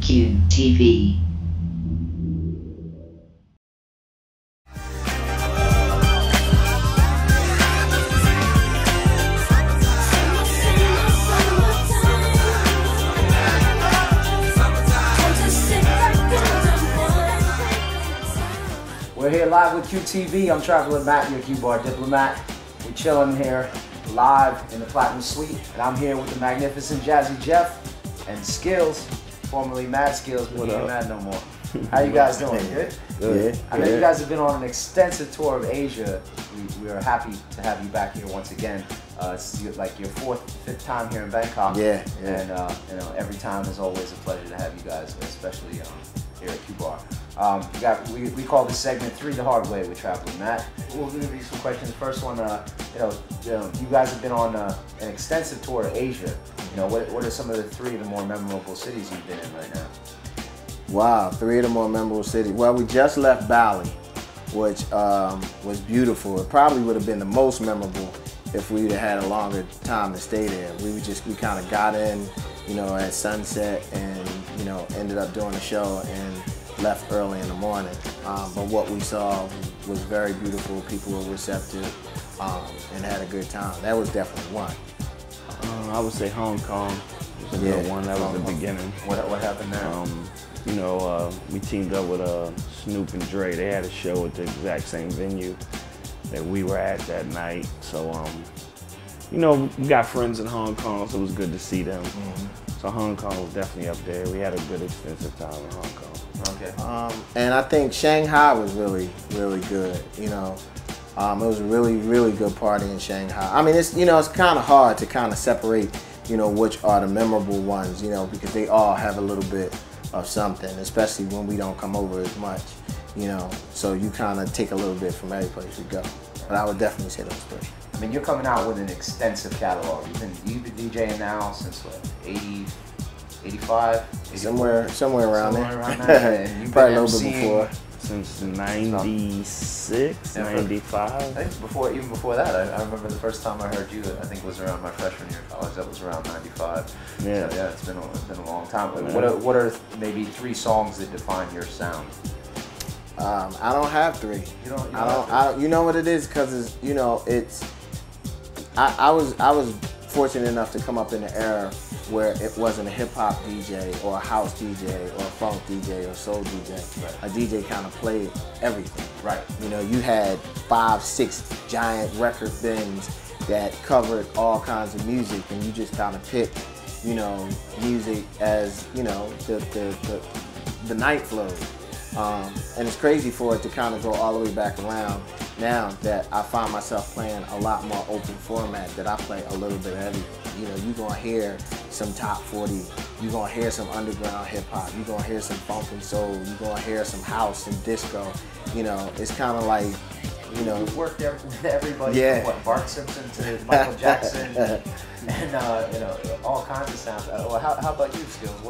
QTV. We're here live with QTV. I'm Travelin Matt, your Q-Bar diplomat. We're chilling here live in the Platinum Suite, and I'm here with the magnificent Jazzy Jeff and Skillz, formerly Mad Skillz, but not Mad no more. How you guys doing? Good? Good. I know you guys have been on an extensive tour of Asia. We are happy to have you back here once again. It's like your fifth time here in Bangkok. Yeah. And you know, every time is always a pleasure to have you guys, especially here at Q-Bar. We call this segment 3 the hard way with Travelin Matt. We'll give you some questions. First one, you guys have been on an extensive tour of Asia. You know, what are some of the 3 of the more memorable cities you've been in right now? Wow, 3 of the more memorable cities. Well, we just left Bali, which was beautiful. It probably would have been the most memorable if we'd have had a longer time to stay there. We kind of got in, you know, at sunset and, you know, ended up doing a show and left early in the morning. But what we saw was very beautiful. People were receptive and had a good time. That was definitely one. I would say Hong Kong was a good one. That was the beginning. What happened there? You know, we teamed up with Snoop and Dre. They had a show at the exact same venue that we were at that night. So, you know, we got friends in Hong Kong, so it was good to see them. So Hong Kong was definitely up there. We had a good extensive time in Hong Kong. Okay. And I think Shanghai was really, really good. You know, it was a really, really good party in Shanghai. I mean, it's kind of hard to kind of separate, you know, which are the memorable ones, you know, because they all have a little bit of something, especially when we don't come over as much, you know. So you kind of take a little bit from every place we go. But I would definitely say those 3. I mean, you're coming out with an extensive catalog. You've been DJing now since what, 80, 85? Somewhere around there. Around that. And you've probably a been little bit before. Since 96, 95. I think even before that, I remember the first time I heard you, I think it was around my freshman year of college. That was around 95. Yeah. So, yeah, it's been a long time. What are maybe 3 songs that define your sound? I don't have 3. You know what it is? Because you know, I was fortunate enough to come up in an era where it wasn't a hip-hop DJ or a house DJ or a funk DJ or soul DJ. Right. A DJ kind of played everything. Right. You know, you had 5, 6 giant record bins that covered all kinds of music, and you just kind of picked, you know, music as, you know, the night flow. And it's crazy for it to kind of go all the way back around now that I find myself playing a lot more open format, that I play a little bit of everything. You know, you're gonna hear some top 40, you're gonna hear some underground hip hop, you're gonna hear some funk and soul, you're gonna hear some house and disco. You know, it's kind of like, you know. You've worked with everybody Yeah. from Bart Simpson to Michael Jackson and you know, all kinds of sounds. Well, how about you, Skillz?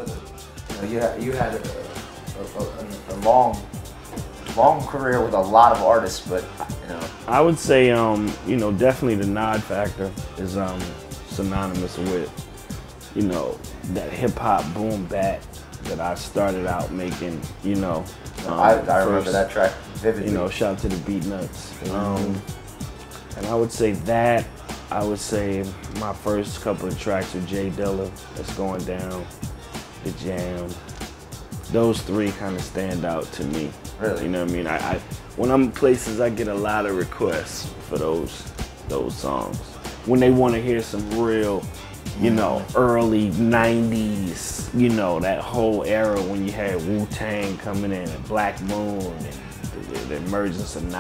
You had a long career with a lot of artists, but you know. I would say, you know, definitely the nod factor is synonymous with, you know, that hip hop boom bap that I started out making. You know, I remember that track vividly. You know, shout out to the Beat Nuts. And I would say that. I would say my first couple of tracks with Jay Dilla, That's Going Down, The Jam. Those 3 kind of stand out to me. Really? You know what I mean? I when I'm places, I get a lot of requests for those songs. When they want to hear some real, you know, early 90s, you know, that whole era when you had Wu-Tang coming in and Black Moon and the emergence of Nas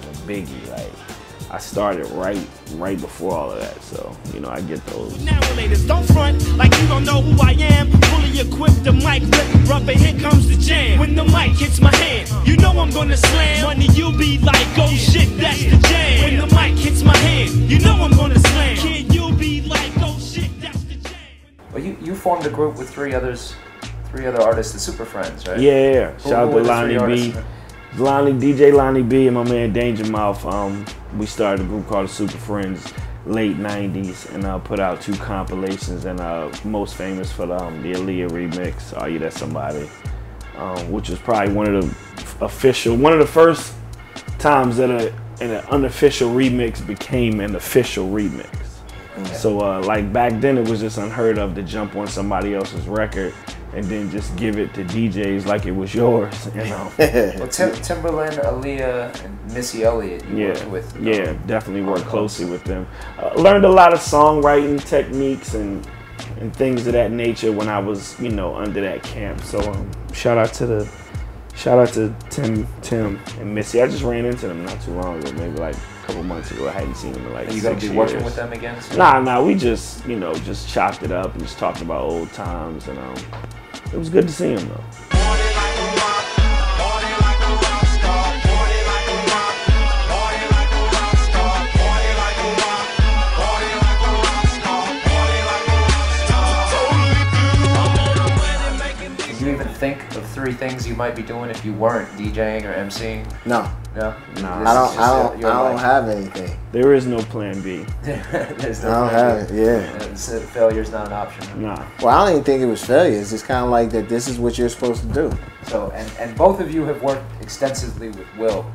and Biggie. Like, I started right before all of that, so you know I get those. Now, relators, don't front like you don't know who I am. Fully equipped, the mic rip, rubber, here comes the jam. When the mic hits my hand, you know I'm gonna slam. Money, you'll be like, oh shit, that's the jam. When the mic hits my hand, you know I'm gonna slam. Kid, you'll be like, oh shit, that's the jam. Well, you formed a group with 3 other artists, the Super Friends, right? Yeah. Shout out to Lonnie B. DJ Lonnie B and my man Danger Mouth. We started a group called the Super Friends. late 90s, and put out 2 compilations, and most famous for the Aaliyah remix, Are You That Somebody, which was probably one of the first times that an unofficial remix became an official remix. So like back then it was just unheard of to jump on somebody else's record and then just give it to DJs like it was yours, you know. Well, Timberland, Aaliyah, and Missy Elliott, you worked with. Yeah, definitely worked closely with them. Learned a lot of songwriting techniques and things of that nature when I was, you know, under that camp. So shout out to Tim and Missy. I just ran into them not too long ago, maybe like a couple months ago. I hadn't seen them in like 6 years. Are you gonna be working with them again soon? Nah, we just, you know, just chopped it up and just talked about old times, and it was good to see him though. Did you even think of 3 things you might be doing if you weren't DJing or MCing? No. No? I don't have anything. There is no plan B. There's no I don't have it, yeah. Failure's not an option. Nah. Well, I don't even think it was failure. It's just kind of like that this is what you're supposed to do. So, and both of you have worked extensively with Will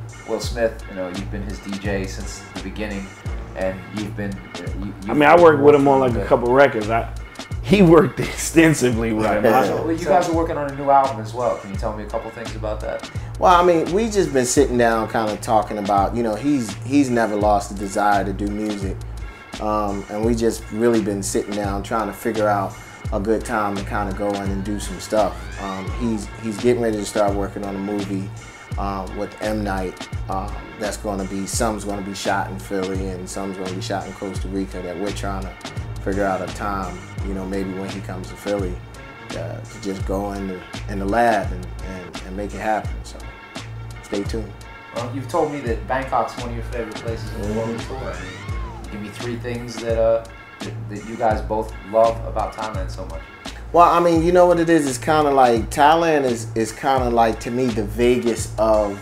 Smith. You know, you've been his DJ since the beginning, and you've been... I worked with him on like a couple records. He worked extensively with him. Well, you guys are working on a new album as well. Can you tell me a couple things about that? Well, I mean, we just been sitting down kind of talking about, you know, he's never lost the desire to do music. And we just really been sitting down trying to figure out a good time to kind of go in and do some stuff. He's getting ready to start working on a movie with M. Night. That's going to be, some's going to be shot in Philly and some's going to be shot in Costa Rica, that we're trying to figure out a time, you know, maybe when he comes to Philly, to just go in the lab and make it happen. So stay tuned. Well, you've told me that Bangkok's one of your favorite places in the world to tour. I mean, give me 3 things that you guys both love about Thailand so much. Well, I mean, you know what it is? It's kind of like, Thailand is kind of like, to me, the Vegas of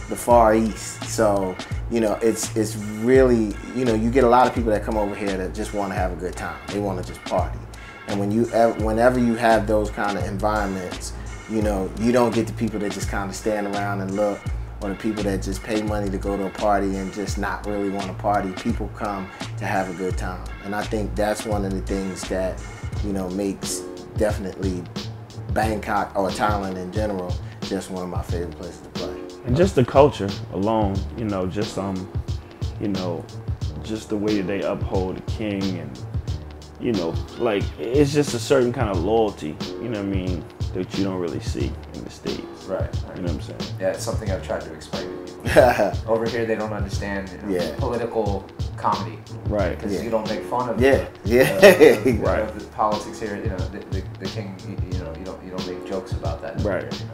the Far East. So, you know, it's really, you know, you get a lot of people that come over here that just want to have a good time. They want to just party. And whenever you have those kind of environments, you know, you don't get the people that just kind of stand around and look, or the people that just pay money to go to a party and just not really want to party. People come to have a good time. And I think that's one of the things that, you know, makes definitely Bangkok, or Thailand in general, just one of my favorite places to play. And just the culture alone, you know, just you know, just the way that they uphold the king, and you know, like, it's just a certain kind of loyalty, you know what I mean, that you don't really see in the States. Right. You know what I'm saying? Yeah, it's something I've tried to explain to people. Over here, they don't understand, you know, political comedy. Right. Because you don't make fun of right. the politics here. You know, the king. You know, you don't make jokes about that. Right. Here, you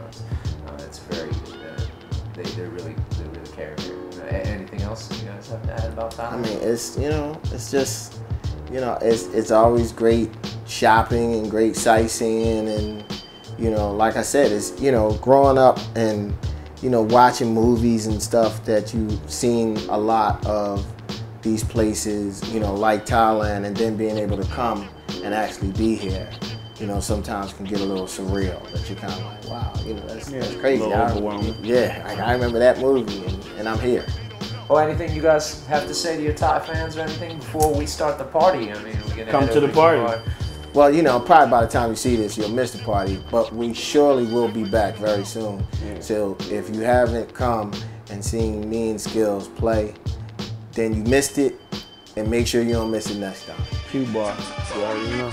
know, it's very. They really care here. Anything else you guys have to add about Thailand? I mean, it's, you know, it's just, you know, it's always great shopping and great sightseeing, and you know, like I said, it's, you know, growing up and, you know, watching movies and stuff, that you've seen a lot of these places, you know, like Thailand, and then being able to come and actually be here, you know, sometimes can get a little surreal, that you're kind of like, wow, you know, that's crazy. A little overwhelming. Yeah, like, I remember that movie, and I'm here. Well, anything you guys have to say to your Thai fans or anything before we start the party? I mean, we're gonna come to the party. Well, you know, probably by the time you see this, you'll miss the party, but we surely will be back very soon. Yeah. So if you haven't come and seen me and Skillz play, then you missed it, and make sure you don't miss it next time. Q-Bar, you already know.